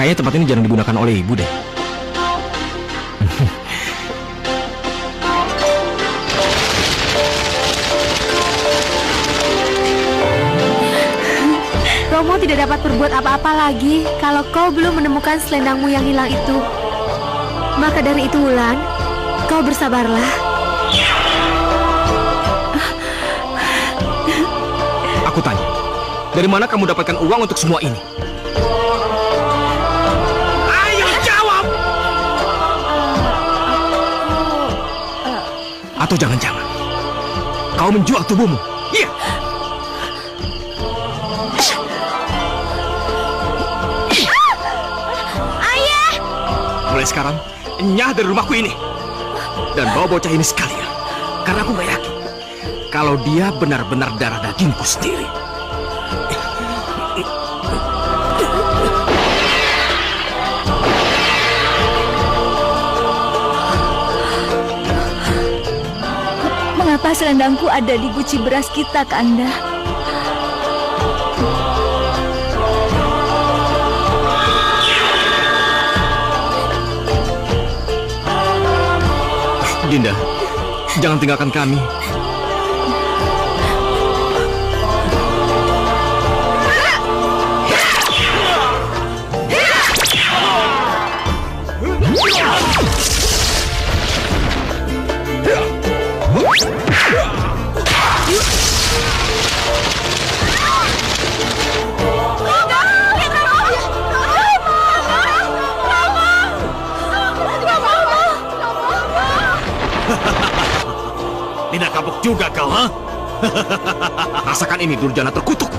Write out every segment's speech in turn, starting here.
Kayaknya tempat ini jarang digunakan oleh ibu deh. Romo tidak dapat berbuat apa-apa lagi kalau kau belum menemukan selendangmu yang hilang itu. Maka dari itu, Wulan, kau bersabarlah. Aku tanya, dari mana kamu dapatkan uang untuk semua ini? Ayo jawab! Atau jangan-jangan kau menjual tubuhmu? Iya. Ayah! Mulai sekarang, enyah dari rumahku ini. Dan bawa bocah ini sekalian. Karena aku gak yakin kalau dia benar-benar darah dagingku sendiri. Mengapa selendangku ada di guci beras kita, Kanda? Dinda, jangan tinggalkan kami. Tidak kapok juga kau, ha? Rasakan ini, Durjana terkutuk.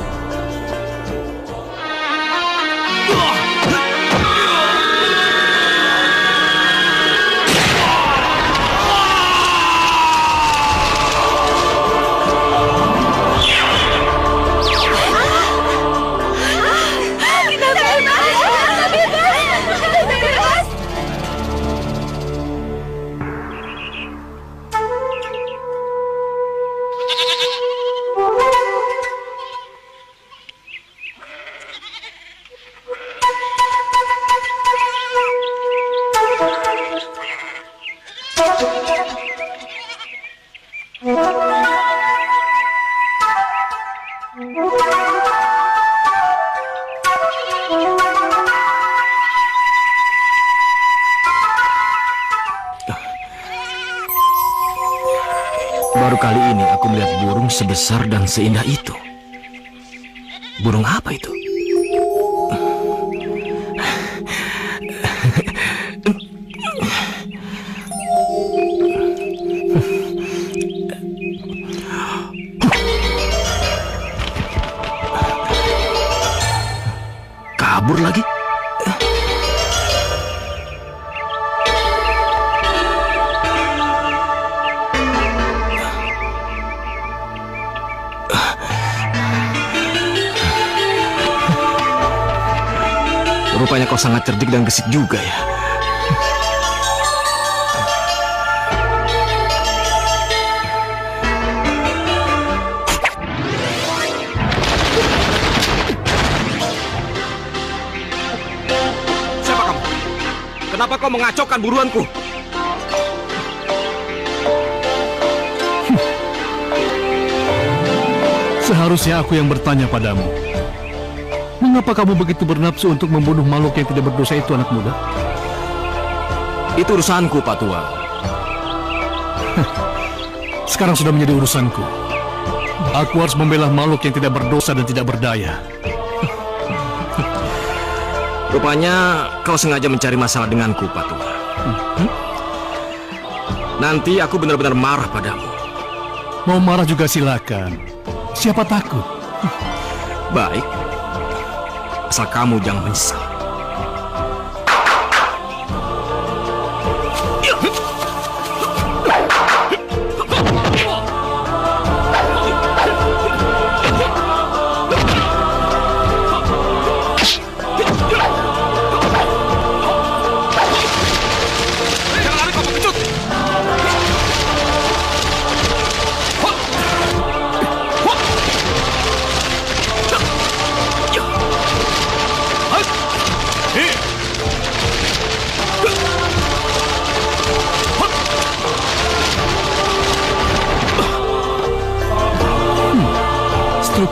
Baru kali ini aku melihat burung sebesar dan seindah itu. Burung apa itu? Kabur lagi? Rupanya kau sangat cerdik dan gesit juga ya. Siapa kamu? Kenapa kau mengacaukan buruanku? Seharusnya aku yang bertanya padamu. Mengapa kamu begitu bernafsu untuk membunuh makhluk yang tidak berdosa itu, anak muda? Itu urusanku, Pak Tua. Sekarang sudah menjadi urusanku. Aku harus membela makhluk yang tidak berdosa dan tidak berdaya. Rupanya kau sengaja mencari masalah denganku, Pak Tua. Nanti aku benar-benar marah padamu. Mau marah juga silakan. Siapa takut? Baik. Asal kamu jangan menyesal.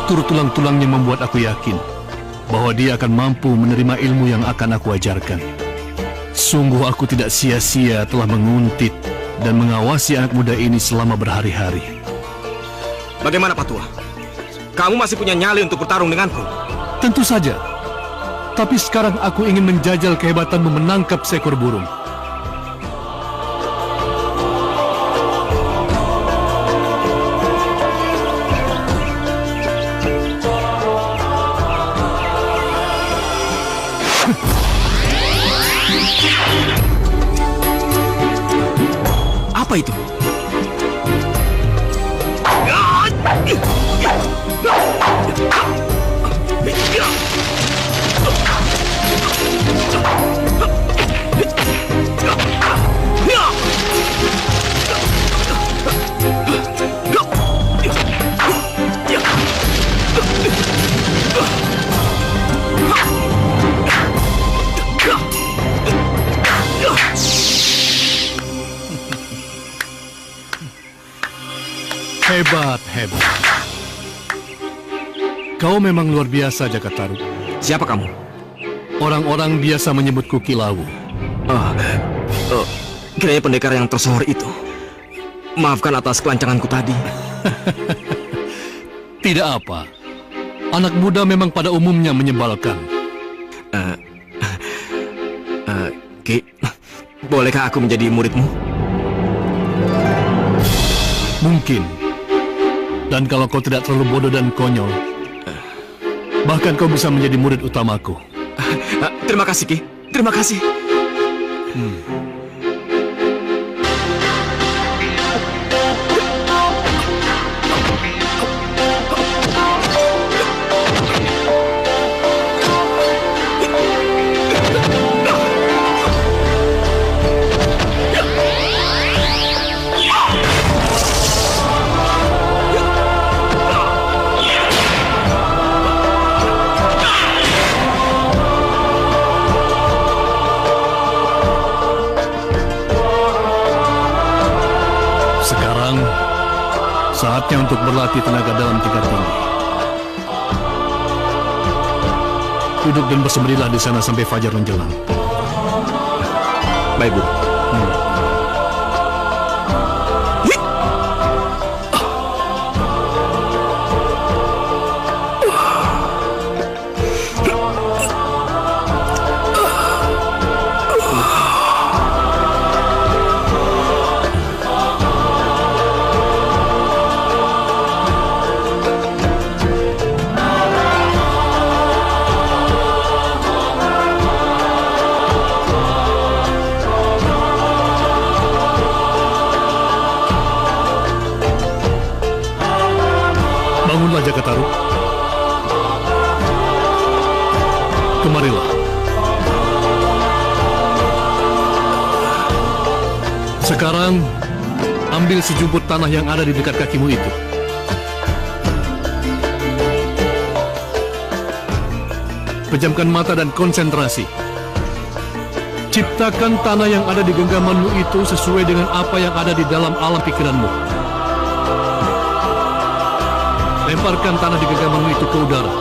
struktur tulang-tulangnya membuat aku yakin bahwa dia akan mampu menerima ilmu yang akan aku ajarkan. Sungguh aku tidak sia-sia telah menguntit dan mengawasi anak muda ini selama berhari-hari. Bagaimana Pak Tua? Kamu masih punya nyali untuk bertarung denganku? Tentu saja. Tapi sekarang aku ingin menjajal kehebatanmu menangkap seekor burung. Apa itu? Hebat. Kau memang luar biasa, Jakataru. Siapa kamu? Orang-orang biasa menyebutku Kilawu. Kiranya pendekar yang tersohor itu. Maafkan atas kelancanganku tadi. Tidak apa. Anak muda memang pada umumnya menyebalkan. Ki, bolehkah aku menjadi muridmu? Mungkin. Dan kalau kau tidak terlalu bodoh dan konyol, bahkan kau bisa menjadi murid utamaku. Terima kasih, Ki. Terima kasih. Saatnya untuk berlatih tenaga dalam tingkat tinggi. Duduk dan bersembunyilah di sana sampai fajar menjelang. Baik, Bu. Bangunlah, Jakataru. Kemarilah. Sekarang, ambil sejumput tanah yang ada di dekat kakimu itu. Pejamkan mata dan konsentrasi. Ciptakan tanah yang ada di genggamanmu itu sesuai dengan apa yang ada di dalam alam pikiranmu. Lemparkan tanah di genggamanmu itu ke udara.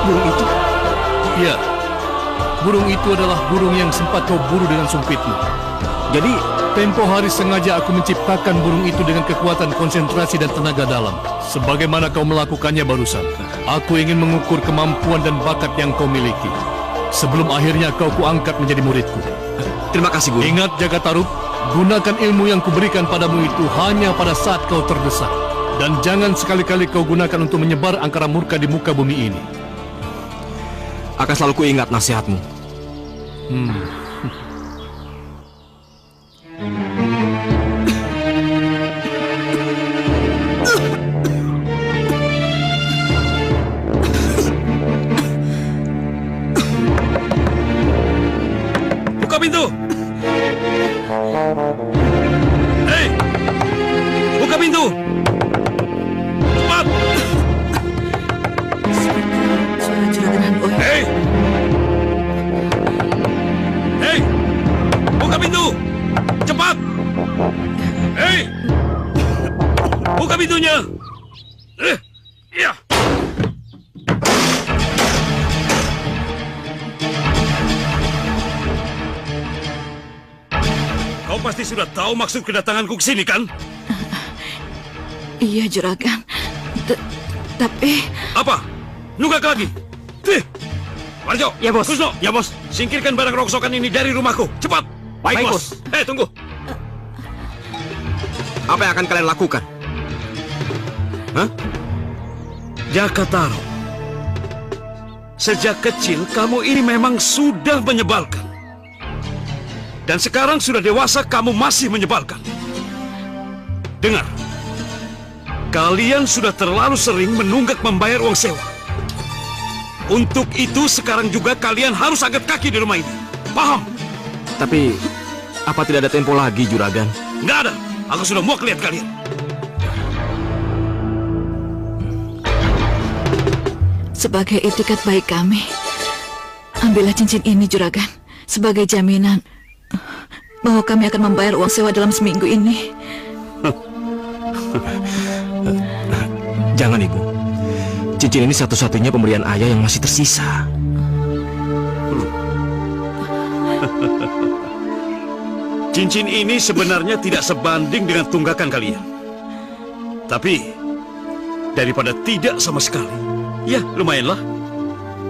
Burung itu? Ya, burung itu adalah burung yang sempat kau buru dengan sumpitmu. Jadi, tempo hari sengaja aku menciptakan burung itu dengan kekuatan konsentrasi dan tenaga dalam. Sebagaimana kau melakukannya barusan. Aku ingin mengukur kemampuan dan bakat yang kau miliki. Sebelum akhirnya kau kuangkat menjadi muridku. terima kasih, Guru. Ingat, Jakataru, gunakan ilmu yang kuberikan padamu itu hanya pada saat kau terdesak. Dan jangan sekali-kali kau gunakan untuk menyebar angkara murka di muka bumi ini. Akan selalu kuingat nasihatmu. Buka pintu! Hei! Buka pintu! Cepat! Suara juragan Hanoi. Hei! Hei! Buka pintu! cepat! Hei! Buka pintunya! Ya! Kau pasti sudah tahu maksud kedatanganku ke sini, kan? Iya, Juragan. Tapi... Apa? Nunggak lagi? Warjo! Ya, Bos. Kusno! Ya, Bos. Singkirkan barang rongsokan ini dari rumahku. Cepat! Baik, Bos. Tunggu. Apa yang akan kalian lakukan? Hah? Jakataro, sejak kecil kamu ini memang sudah menyebalkan. Dan sekarang sudah dewasa kamu masih menyebalkan. Dengar, kalian sudah terlalu sering menunggak membayar uang sewa. Untuk itu sekarang juga kalian harus angkat kaki di rumah ini. Paham? Tapi, apa tidak ada tempo lagi, Juragan? Nggak ada. Aku sudah muak lihat kalian. Sebagai etikat baik kami, ambillah cincin ini, Juragan, sebagai jaminan bahwa kami akan membayar uang sewa dalam seminggu ini. Jangan, Ibu. Cincin ini satu-satunya pemberian ayah yang masih tersisa. Cincin ini sebenarnya tidak sebanding dengan tunggakan kalian. Tapi, daripada tidak sama sekali, ya lumayanlah.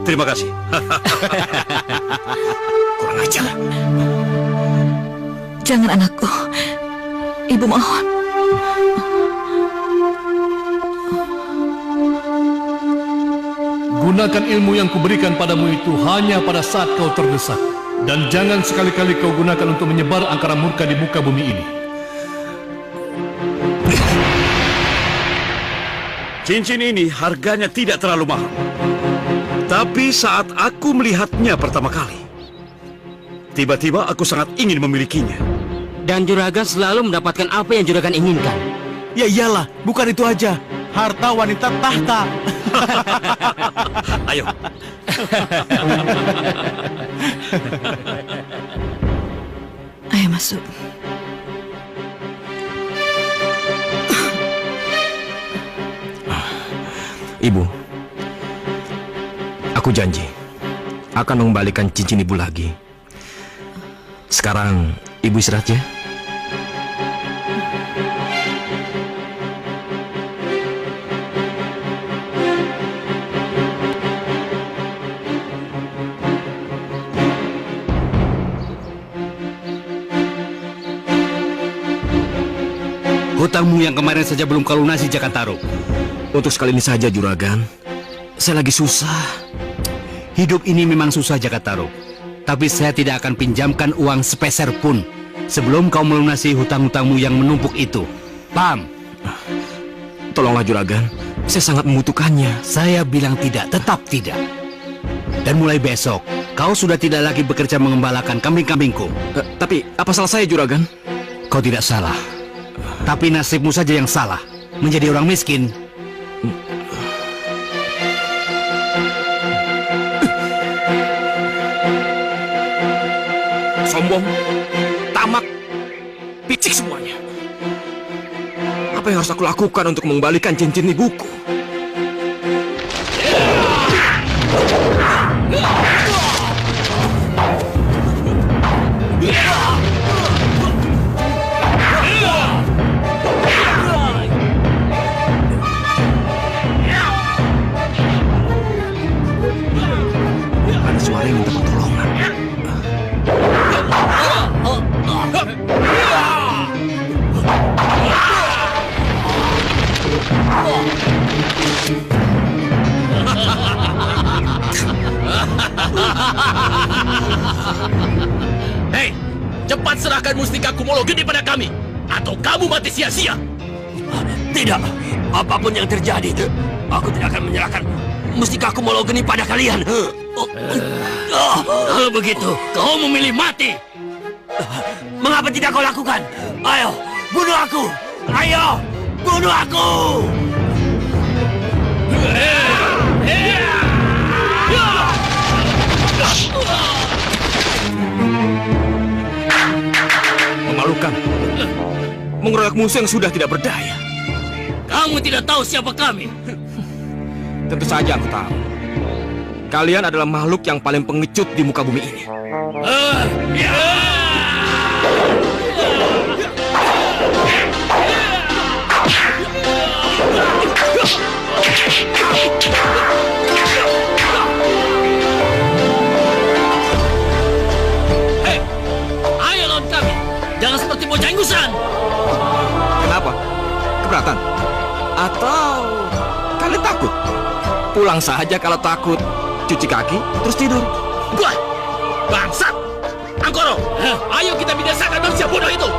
Terima kasih. Kurang ajar. Jangan, anakku. Ibu mohon. Gunakan ilmu yang kuberikan padamu itu hanya pada saat kau terdesak. Dan jangan sekali-kali kau gunakan untuk menyebar angkara murka di muka bumi ini. Cincin ini harganya tidak terlalu mahal. Tapi saat aku melihatnya pertama kali, tiba-tiba aku sangat ingin memilikinya. Dan Juragan selalu mendapatkan apa yang Juragan inginkan. Ya iyalah, bukan itu aja. Harta wanita tahta. Ayo. Ayo masuk. Ibu, aku janji akan mengembalikan cincin Ibu lagi. Sekarang Ibu istirahat ya. Hutangmu yang kemarin saja belum kau lunasi, Jakataro. Untuk sekali ini saja, Juragan. Saya lagi susah. Hidup ini memang susah, Jakataro. Tapi saya tidak akan pinjamkan uang sepeser pun sebelum kau melunasi hutang-hutangmu yang menumpuk itu. Paham? Tolonglah, Juragan. Saya sangat membutuhkannya. Saya bilang tidak, tetap tidak. Dan mulai besok, kau sudah tidak lagi bekerja mengembalakan kambing-kambingku. Tapi, apa salah saya, Juragan? Kau tidak salah. Tapi nasibmu saja yang salah. Menjadi orang miskin. Sombong, tamak, picik semuanya. Apa yang harus aku lakukan untuk mengembalikan cincin ibuku? Ada suara yang minta pertolongan. Hei, cepat serahkan mustika Kumolo Geni pada kami, atau kamu mati sia-sia. Tidak, apapun yang terjadi, aku tidak akan menyerahkan mustika Kumolo Geni pada kalian. Kalau begitu, kau memilih mati. Mengapa tidak kau lakukan? Ayo, bunuh aku! Ayo, bunuh aku! Memalukan. lakukan? Mengeroyok musuh yang sudah tidak berdaya. Kamu tidak tahu siapa kami. Tentu saja aku tahu. Kalian adalah makhluk yang paling pengecut di muka bumi ini. Hei, ayo lawan kami. Jangan seperti bocah ingusan. Kenapa? Keberatan? Atau kalian takut? Pulang saja kalau takut. Cuci kaki, terus tidur. Wah, bangsat! Angkoro, ayo kita binasakan manusia bodoh itu.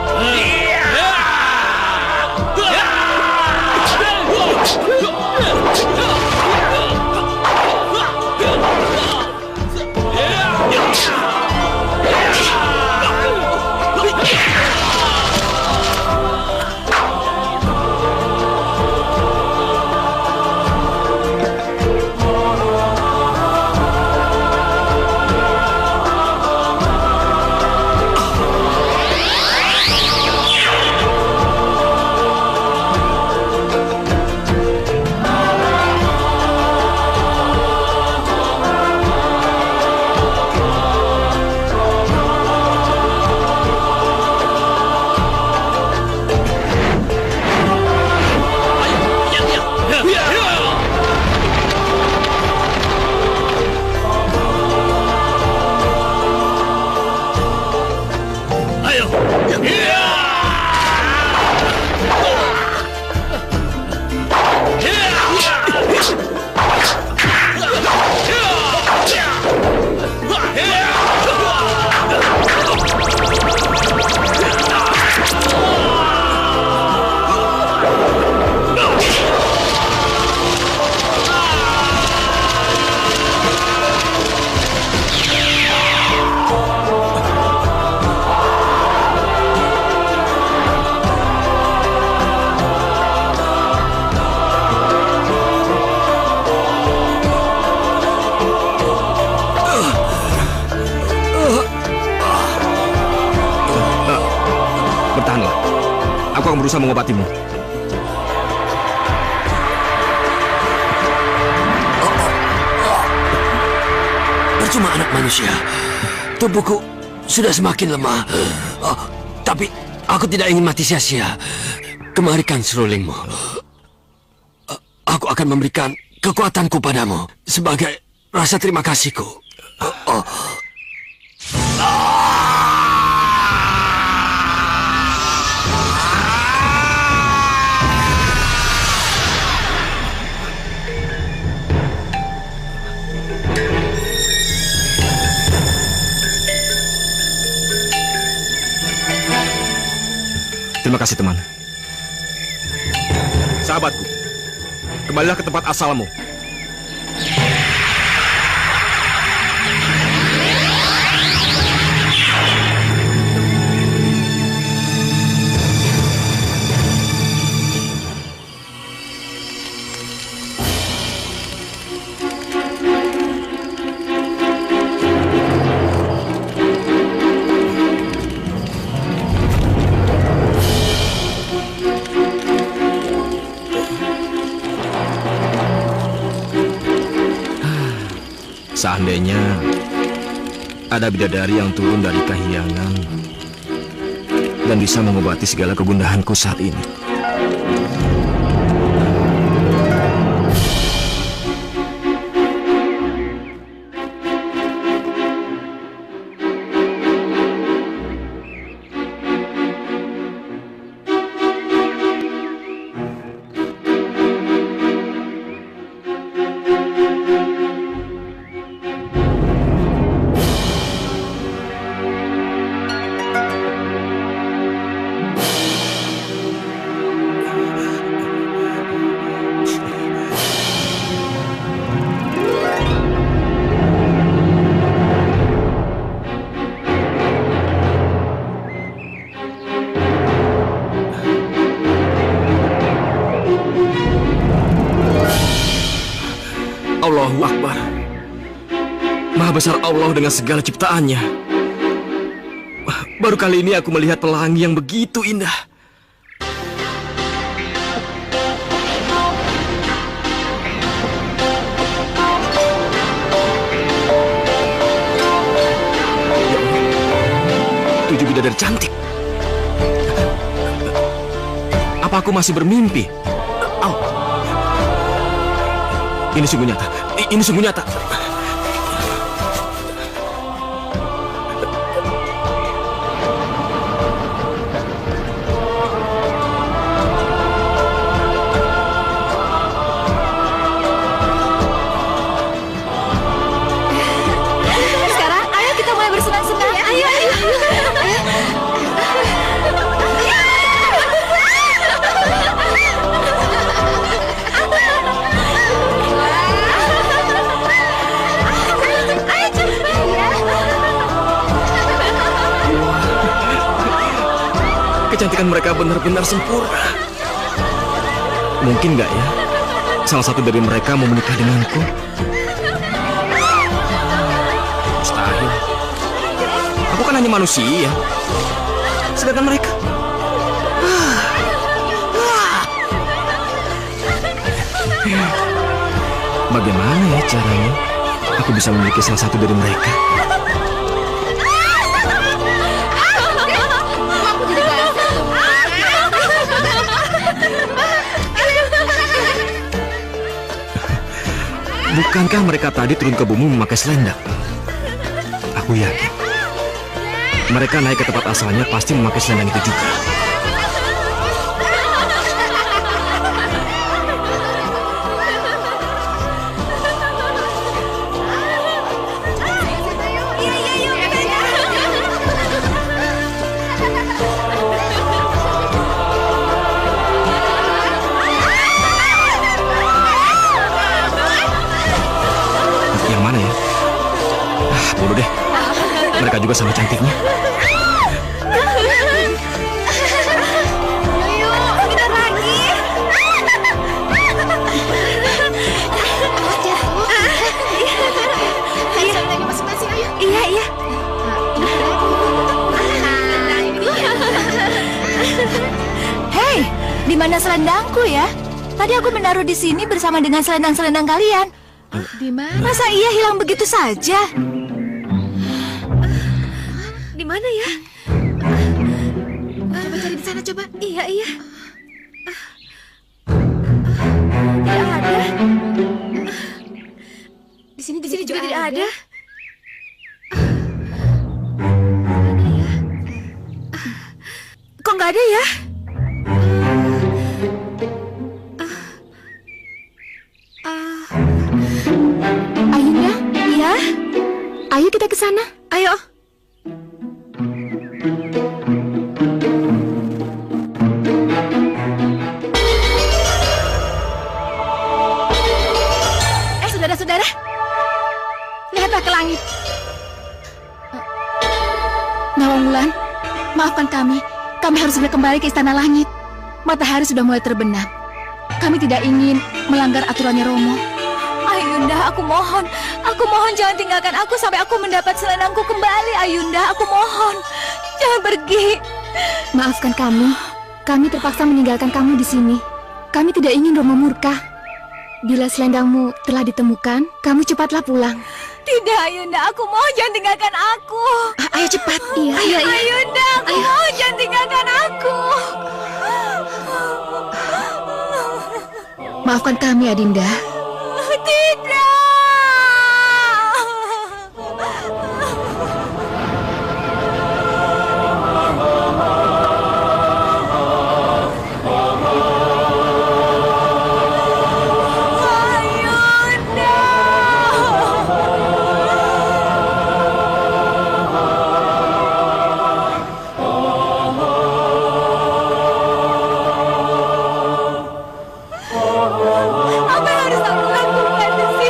Aku akan berusaha mengobatimu. Percuma anak manusia. Tubuhku sudah semakin lemah. Tapi aku tidak ingin mati sia-sia. Kemarikan serulingmu. Aku akan memberikan kekuatanku padamu sebagai rasa terima kasihku. Terima kasih, teman. Sahabatku, kembalilah ke tempat asalmu. Seandainya ada bidadari yang turun dari kahyangan dan bisa mengobati segala kegundahanku saat ini. Allahu Akbar. Maha besar Allah dengan segala ciptaannya. Baru kali ini aku melihat pelangi yang begitu indah. Tujuh bidadari cantik. Apa aku masih bermimpi? Oh. Ini sungguh nyata. Ini sungguh nyata. Sekarang, ayo kita mulai bersenang-senang. Ayo, ayo. Kecantikan mereka benar-benar sempurna. Mungkin nggak ya, salah satu dari mereka mau menikah denganku? Mustahil. Aku kan hanya manusia. Sedangkan mereka... Bagaimana ya caranya aku bisa memiliki salah satu dari mereka? Bukankah mereka tadi turun ke bumi memakai selendang? Aku yakin mereka naik ke tempat asalnya pasti memakai selendang itu juga. Yang mana ya? Bodoh deh. Mereka juga sama cantiknya. Iya, iya. Hei, di mana selendangku ya? Tadi aku menaruh di sini bersama dengan selendang-selendang kalian. Di mana? Masa iya hilang begitu saja? Di mana ya? Coba cari di sana, coba. Iya, iya. Tidak ada. Di sini juga tidak ada. Mana ya? Kok nggak ada ya? Ayunda, iya. Ayo kita ke sana. Ayo. Saudara-saudara, lihatlah ke langit. Nawangwulan, maafkan kami. Kami harus segera kembali ke Istana Langit. Matahari sudah mulai terbenam. Kami tidak ingin melanggar aturannya Romo. Ayunda, aku mohon jangan tinggalkan aku sampai aku mendapat selendangku kembali. Ayunda, aku mohon, jangan pergi. Maafkan kami. Kami terpaksa meninggalkan kamu di sini. Kami tidak ingin Romo murka. Bila selendangmu telah ditemukan, kamu cepatlah pulang. Tidak, Ayunda, aku mohon jangan tinggalkan aku. Ayo cepat. Iya, iya, iya. Ayunda, aku mohon jangan tinggalkan aku. Maafkan kami, Adinda. Tidak. Apa yang harus aku lakukan di sini?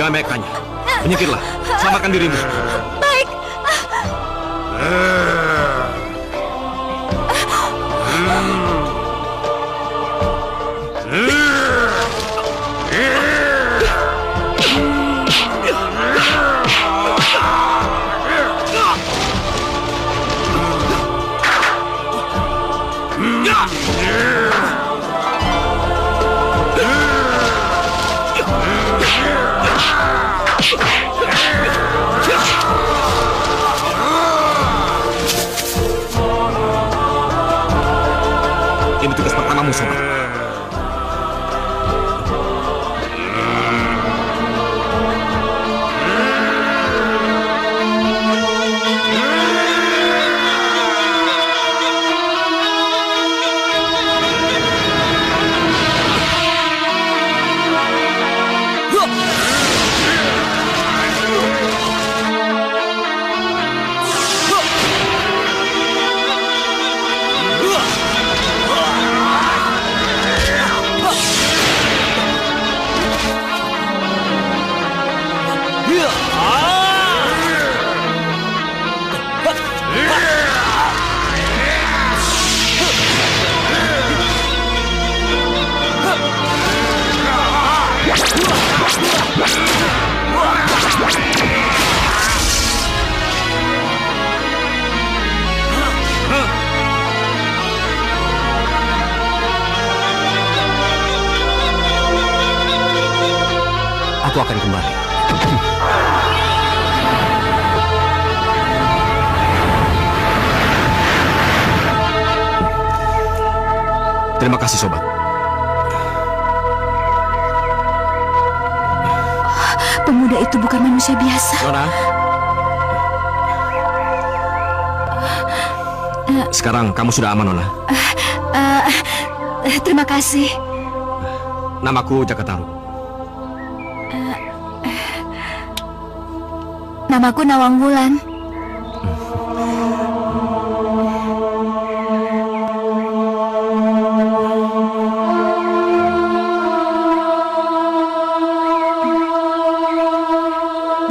Jangan banyak tanya. Menyingkirlah. Selamatkan dirimu. Baik. Ini tugas pertamamu, sobat. Aku akan kembali. Terima kasih, sobat. Pemuda itu bukan manusia biasa. Nona. Sekarang kamu sudah aman, Nona. Terima kasih. Namaku Jakataru. Namaku Nawangwulan.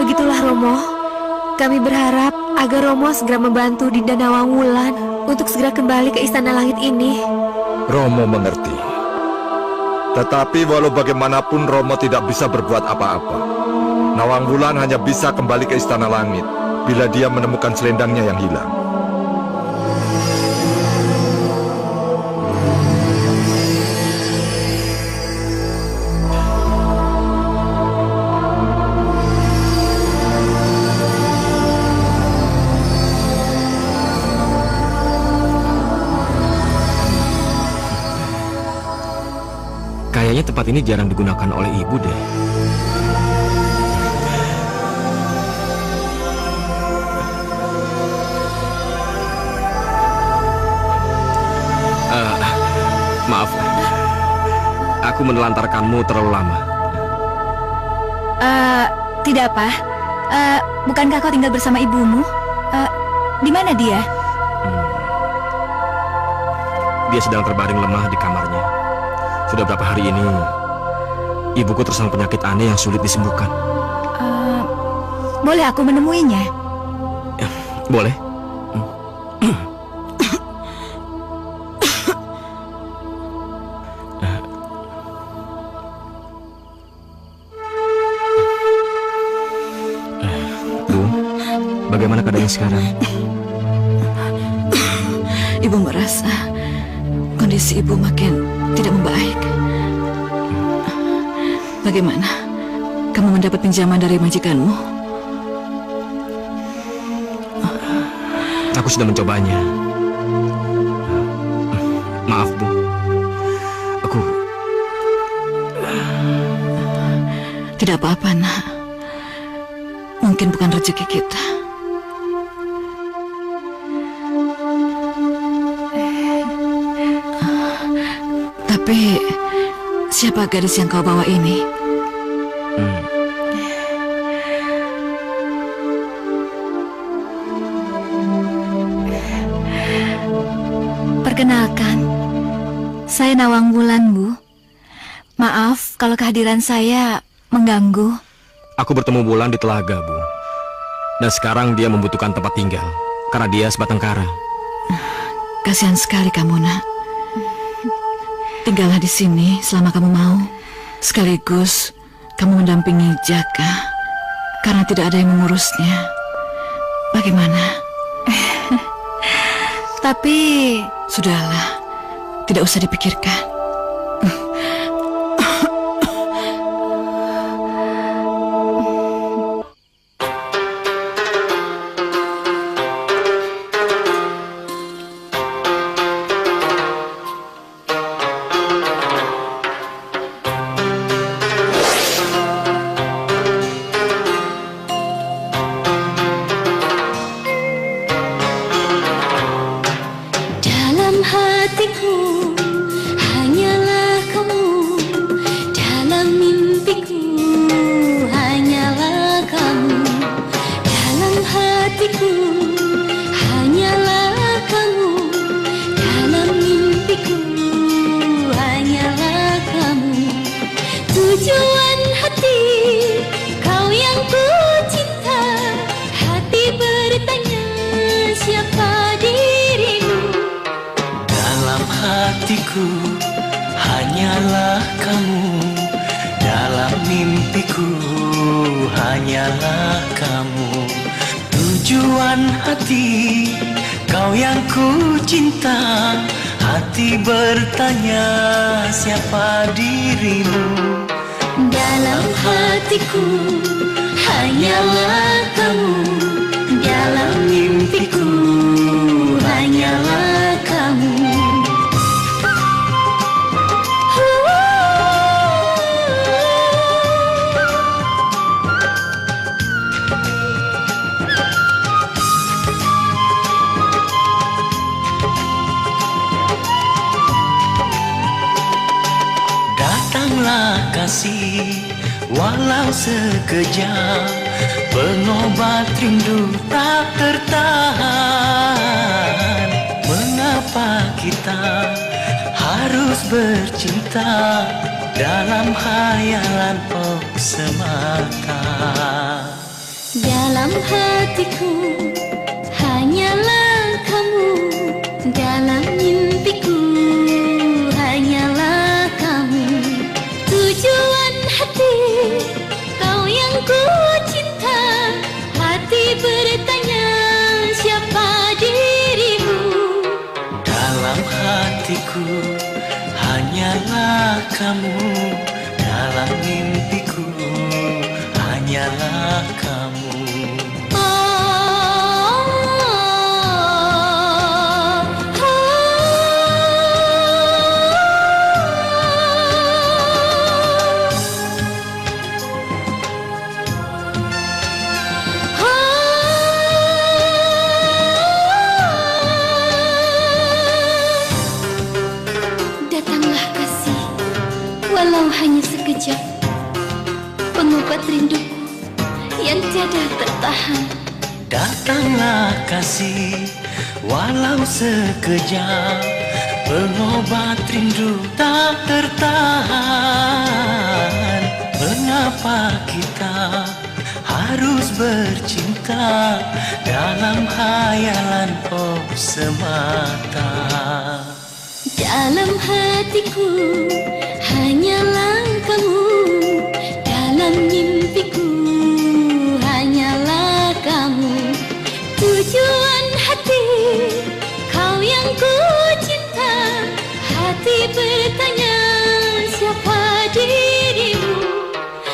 Begitulah Romo. Kami berharap agar Romo segera membantu Dinda Nawangwulan untuk segera kembali ke Istana Langit ini. Romo mengerti. Tetapi walau bagaimanapun Romo tidak bisa berbuat apa-apa. Nawangwulan hanya bisa kembali ke Istana Langit bila dia menemukan selendangnya yang hilang. Kayaknya tempat ini jarang digunakan oleh ibu deh. Maaf, aku menelantarkanmu terlalu lama. Tidak apa. Bukankah kau tinggal bersama ibumu? Di mana dia? Dia sedang terbaring lemah di kamarnya. Sudah berapa hari ini, ibuku tersandung penyakit aneh yang sulit disembuhkan. Boleh aku menemuinya? Boleh. Bagaimana keadaannya sekarang? Ibu merasa kondisi ibu makin tidak membaik. Bagaimana? Kamu mendapat pinjaman dari majikanmu? Aku sudah mencobanya. Maaf, Bu. Aku... Tidak apa-apa, nak. Mungkin bukan rezeki kita. Tapi siapa gadis yang kau bawa ini? Perkenalkan, saya Nawangwulan, Bu. Maaf kalau kehadiran saya mengganggu. Aku bertemu Wulan di telaga, Bu. Dan sekarang dia membutuhkan tempat tinggal karena dia sebatang kara. Kasihan sekali kamu, nak. Tinggallah di sini selama kamu mau. Sekaligus kamu mendampingi Jaka karena tidak ada yang mengurusnya. Bagaimana? Tapi... Sudahlah, tidak usah dipikirkan. Walau sekejap, pengobat rindu tak tertahan. Mengapa kita harus bercinta dalam khayalan semata? Dalam hatiku hanyalah kamu, dalam mimpiku hanyalah kamu. Tujuan hati kau yang ku cinta, hati bertanya siapa dirimu. Dalam hatiku hanyalah kamu, dalam mimpiku hanyalah kamu. Hanya sekejap, pengobat rinduku yang tiada tertahan. Datanglah kasih, walau sekejap, pengobat rindu tak tertahan. Mengapa kita harus bercinta dalam khayalan semata? Dalam hatiku hanyalah kamu, dalam mimpiku hanyalah kamu. Tujuan hati kau yang ku cinta, hati bertanya siapa dirimu.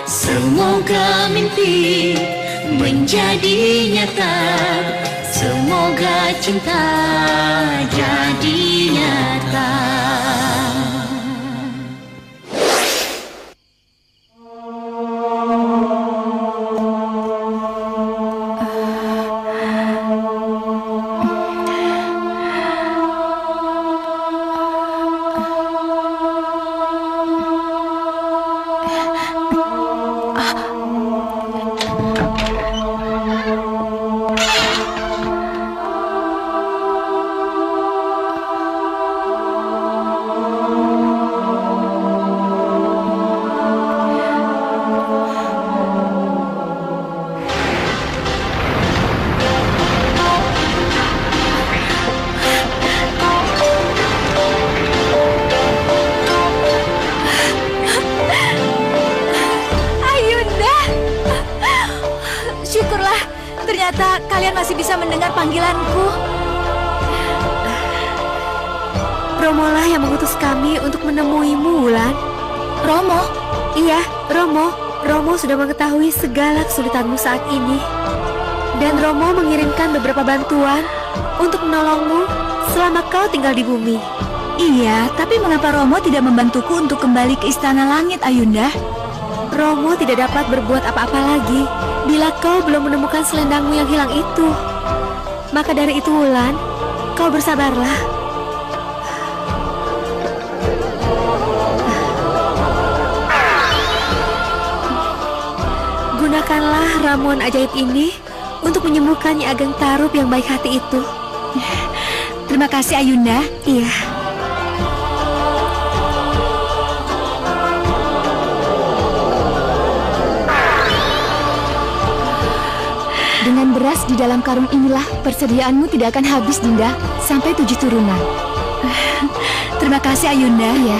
Semoga mimpi menjadi nyata, semoga cinta jadi nyata. ternyata kalian masih bisa mendengar panggilanku. Romolah yang mengutus kami untuk menemuimu, Wulan. Romo? Iya, Romo. Romo sudah mengetahui segala kesulitanmu saat ini. Dan Romo mengirimkan beberapa bantuan untuk menolongmu selama kau tinggal di bumi. Iya, tapi mengapa Romo tidak membantuku untuk kembali ke Istana Langit, Ayunda? Romo tidak dapat berbuat apa-apa lagi bila kau belum menemukan selendangmu yang hilang itu. Maka dari itu, Wulan, kau bersabarlah. Gunakanlah ramuan ajaib ini untuk menyembuhkan Nyi Ageng Tarup yang baik hati itu. Terima kasih, Ayunda. Iya. Dengan beras di dalam karung inilah persediaanmu tidak akan habis, Dinda, sampai 7 turunan. Terima kasih, Ayunda. Ya.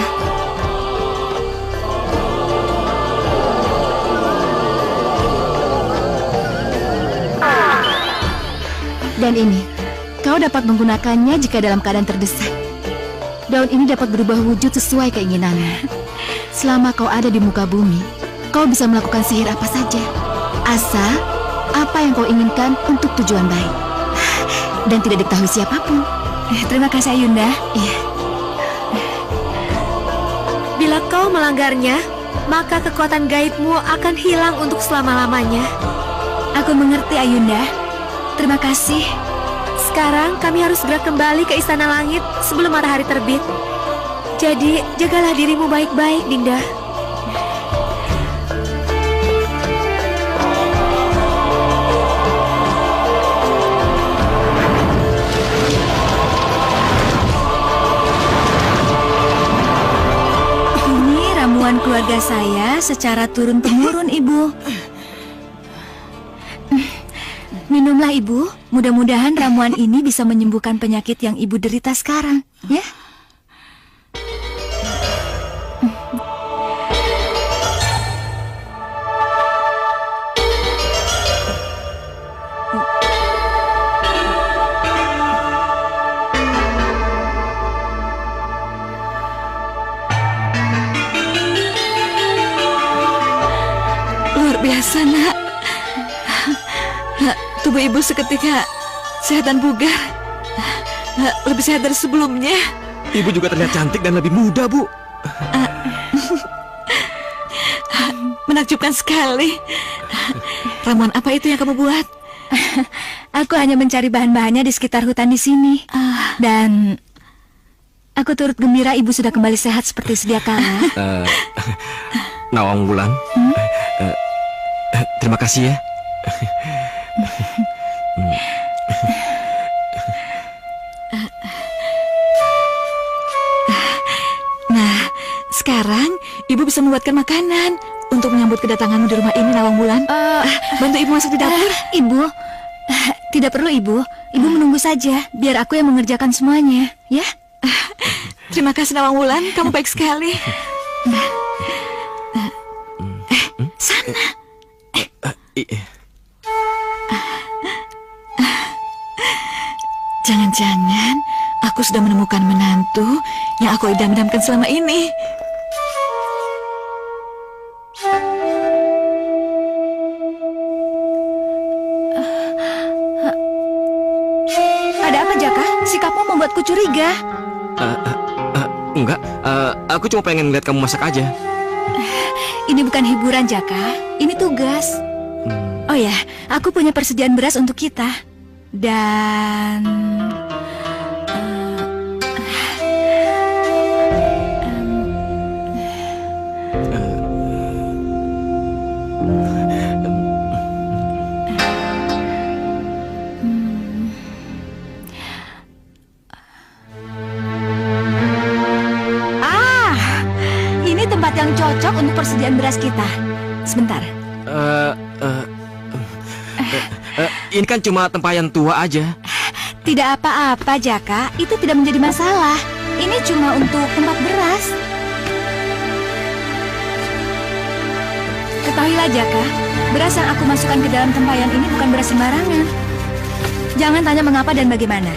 Dan ini, kau dapat menggunakannya jika dalam keadaan terdesak. Daun ini dapat berubah wujud sesuai keinginanmu. Selama kau ada di muka bumi, kau bisa melakukan sihir apa saja. Asal apa yang kau inginkan untuk tujuan baik. Dan tidak diketahui siapapun. Terima kasih, Ayunda. Iya. Bila kau melanggarnya, maka kekuatan gaibmu akan hilang untuk selama-lamanya. Aku mengerti, Ayunda. Terima kasih. Sekarang kami harus segera kembali ke Istana Langit sebelum matahari terbit. Jadi, jagalah dirimu baik-baik, Dinda. Ini ramuan keluarga saya secara turun-temurun, Ibu. Minumlah, Ibu. Mudah-mudahan ramuan ini bisa menyembuhkan penyakit yang Ibu derita sekarang, ya. Luar biasa, Nak. Tubuh Ibu seketika sehat dan bugar. Lebih sehat dari sebelumnya. Ibu juga terlihat cantik dan lebih muda, Bu. Menakjubkan sekali. Ramuan apa itu yang kamu buat? Aku hanya mencari bahan-bahannya di sekitar hutan di sini. Dan aku turut gembira Ibu sudah kembali sehat seperti sedia kala. Nawang Wulan, terima kasih ya. Nah, sekarang Ibu bisa membuatkan makanan untuk menyambut kedatanganmu di rumah ini, Nawang Wulan. Bantu Ibu masuk di dapur. Ibu, tidak perlu, Ibu. Ibu menunggu saja, biar aku yang mengerjakan semuanya, ya. Terima kasih, Nawang Wulan. Kamu baik sekali. Sana. Jangan-jangan aku sudah menemukan menantu yang aku idam-idamkan selama ini. Ada apa, Jaka? Sikapmu membuatku curiga. Enggak, aku cuma pengen ngeliat kamu masak aja. Ini bukan hiburan, Jaka. Ini tugas. Oh ya, aku punya persediaan beras untuk kita. Dan ini tempat yang cocok untuk persediaan beras kita. Sebentar. Ini kan cuma tempayan tua aja. Tidak apa-apa, Jaka. Itu tidak menjadi masalah. Ini cuma untuk tempat beras. Ketahuilah Jaka, beras yang aku masukkan ke dalam tempayan ini bukan beras sembarangan. Jangan tanya mengapa dan bagaimana.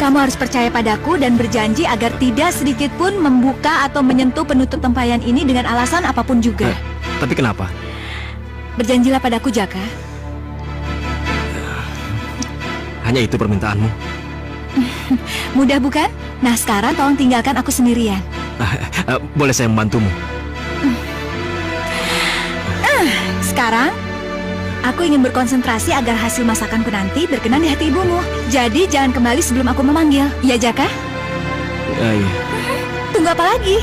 Kamu harus percaya padaku dan berjanji agar tidak sedikit pun membuka atau menyentuh penutup tempayan ini dengan alasan apapun juga. Tapi kenapa? Berjanjilah padaku, Jaka. Hanya itu permintaanmu? Mudah bukan? Nah sekarang tolong tinggalkan aku sendirian. Boleh saya membantumu? Sekarang aku ingin berkonsentrasi agar hasil masakanku nanti berkenan di hati ibumu. Jadi jangan kembali sebelum aku memanggil. Ya Jaka? Iya. Tunggu apa lagi?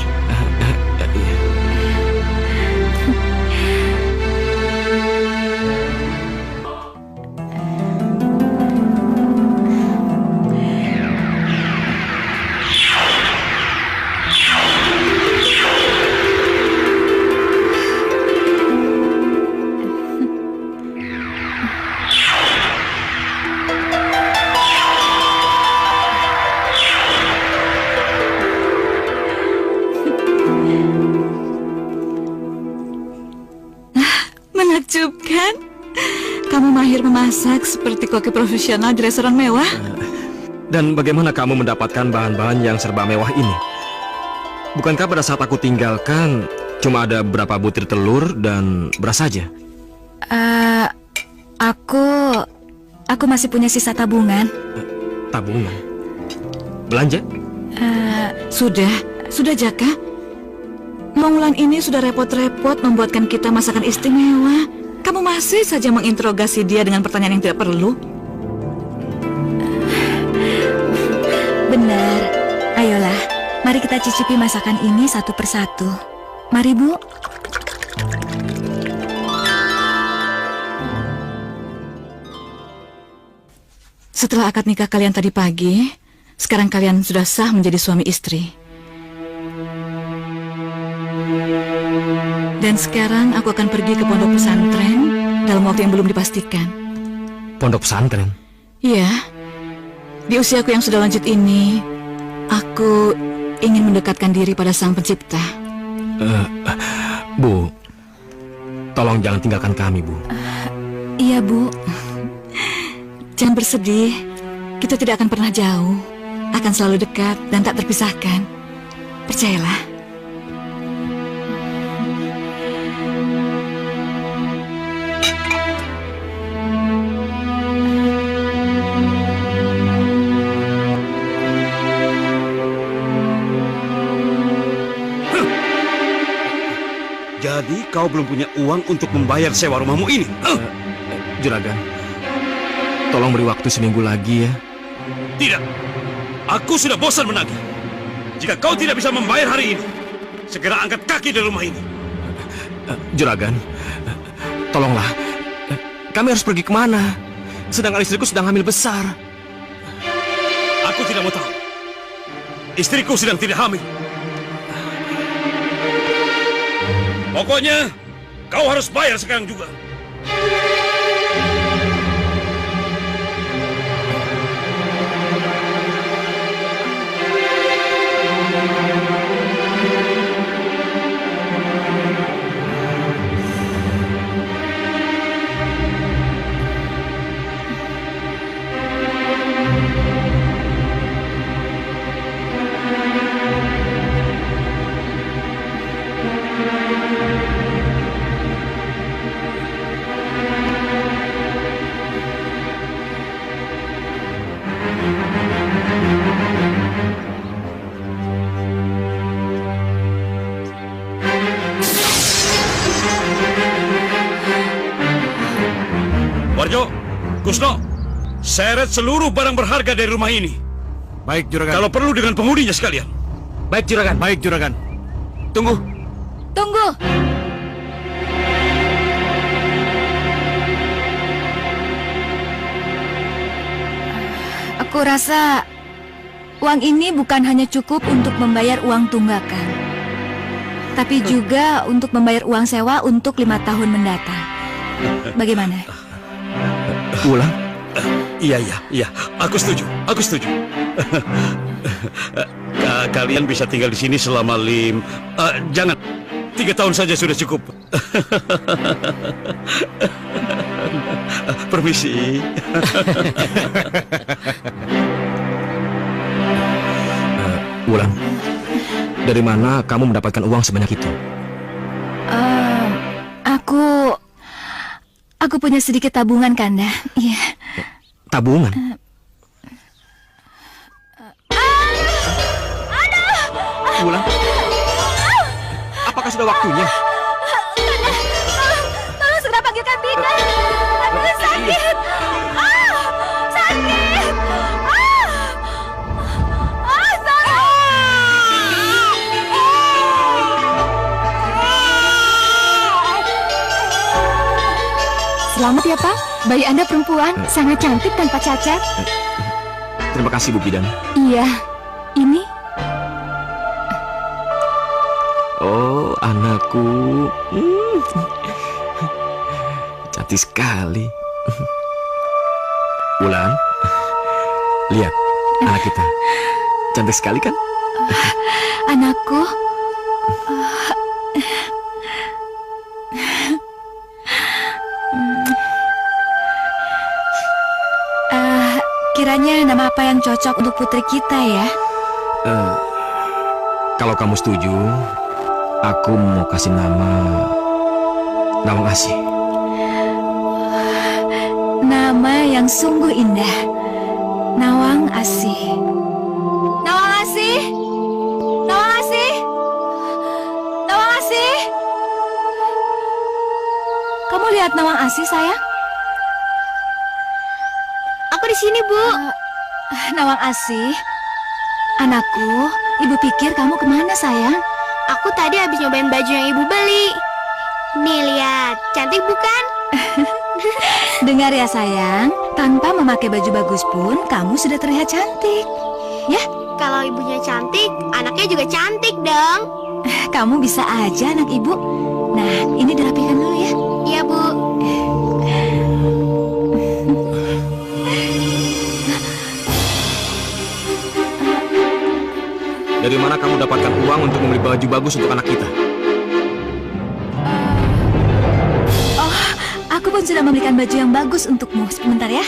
Menakjubkan. Kamu mahir memasak seperti koki profesional di restoran mewah. Dan bagaimana kamu mendapatkan bahan-bahan yang serba mewah ini? Bukankah pada saat aku tinggalkan cuma ada beberapa butir telur dan beras saja? Aku masih punya sisa tabungan. Tabungan? Belanja? Sudah Jaka. Monglan ini sudah repot-repot membuatkan kita masakan istimewa. Kamu masih saja menginterogasi dia dengan pertanyaan yang tidak perlu. Benar. Ayolah, mari kita cicipi masakan ini satu persatu. Mari, Bu. Setelah akad nikah kalian tadi pagi, sekarang kalian sudah sah menjadi suami istri. Dan sekarang aku akan pergi ke pondok pesantren dalam waktu yang belum dipastikan. Pondok pesantren? Iya. Di usiaku yang sudah lanjut ini, aku ingin mendekatkan diri pada Sang Pencipta. Bu, tolong jangan tinggalkan kami, Bu. Iya, Bu. Jangan bersedih. Kita tidak akan pernah jauh. Akan selalu dekat dan tak terpisahkan. Percayalah. Jadi kau belum punya uang untuk membayar sewa rumahmu ini? Juragan, tolong beri waktu seminggu lagi ya. Tidak, aku sudah bosan menagih. Jika kau tidak bisa membayar hari ini, segera angkat kaki dari rumah ini. Juragan, tolonglah. Kami harus pergi kemana? Sedangkan istriku sedang hamil besar. Aku tidak mau tahu. Istriku sedang tidak hamil. Pokoknya, kau harus bayar sekarang juga. Warjo, Kusno, seret seluruh barang berharga dari rumah ini. Baik, Juragan. Kalau perlu dengan penghuninya sekalian. Baik, Juragan. Baik, Juragan. Tunggu. Tunggu. Aku rasa uang ini bukan hanya cukup untuk membayar uang tunggakan, tapi juga untuk membayar uang sewa untuk 5 tahun mendatang. Bagaimana? Ulang? Iya, aku setuju. Kalian bisa tinggal di sini selama jangan. 3 tahun saja sudah cukup. Permisi. Wulan, dari mana kamu mendapatkan uang sebanyak itu? Aku punya sedikit tabungan, Kanda. Iya. Tabungan? Wulan, apakah sudah waktunya? Tolong segera panggilkan bidan. Aduh, sakit. Sakit. Selamat ya, Pak. Bayi Anda perempuan, sangat cantik tanpa cacat. Terima kasih, Bu Bidan. Iya. Ini? Oh, anakku. Cantik sekali. Wulan, lihat anak kita. Cantik sekali kan? Anakku. Kiranya nama apa yang cocok untuk putri kita ya? Kalau kamu setuju, aku mau kasih nama Nawang Asih. Nama yang sungguh indah. Nawang Asih. Nawang Asih. Nawang Asih. Nawang Asih. Kamu lihat Nawang Asih, sayang? Aku di sini, Bu. Nawang Asih. Anakku, ibu pikir kamu kemana, sayang? Aku tadi habis nyobain baju yang ibu beli. Nih, lihat. Cantik bukan? Dengar ya, sayang. Tanpa memakai baju bagus pun, kamu sudah terlihat cantik. Ya? Kalau ibunya cantik, anaknya juga cantik dong. Kamu bisa aja, anak ibu. Nah, ini dirapikan dulu ya. Iya, Bu. Dari mana kamu dapatkan uang untuk membeli baju bagus untuk anak kita? Aku pun sudah membelikan baju yang bagus untukmu. Sebentar ya.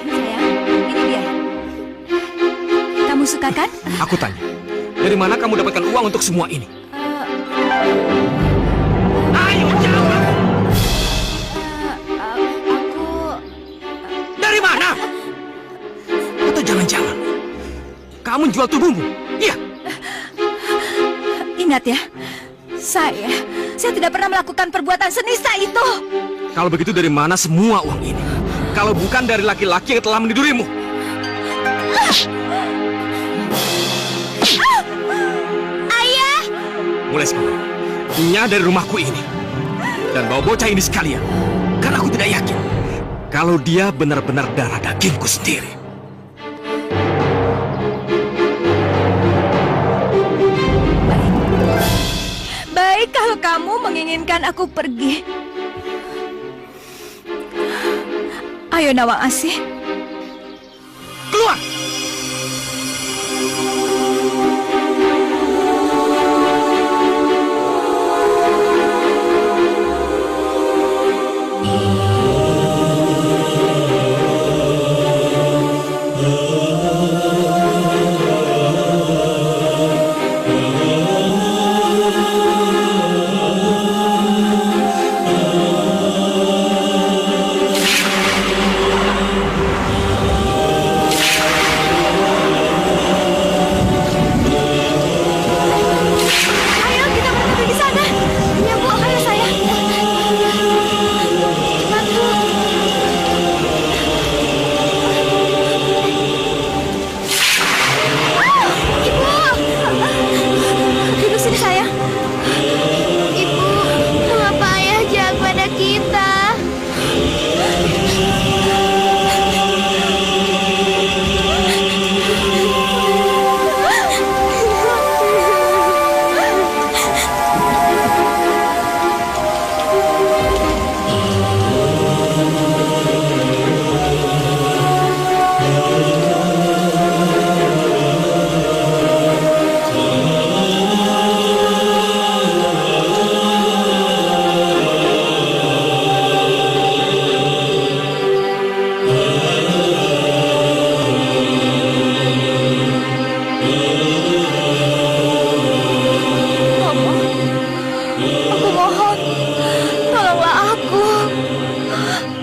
Sayang, ini dia. Kamu suka kan? Aku tanya, dari mana kamu dapatkan uang untuk semua ini? Ayo jawab! Dari mana? Atau jangan-jangan kamu jual tubuhmu? Iya. Ingat ya, saya tidak pernah melakukan perbuatan senista itu. Kalau begitu dari mana semua uang ini? Kalau bukan dari laki-laki yang telah menidurimu? Ayah! Mulai sekarang, Nya dari rumahku ini. Dan bawa bocah ini sekalian. Karena aku tidak yakin kalau dia benar-benar darah dagingku sendiri. Baik kalau kamu menginginkan aku pergi. Ayo Nawang Asih. Keluar!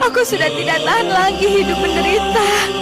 Aku sudah tidak tahan lagi hidup menderita.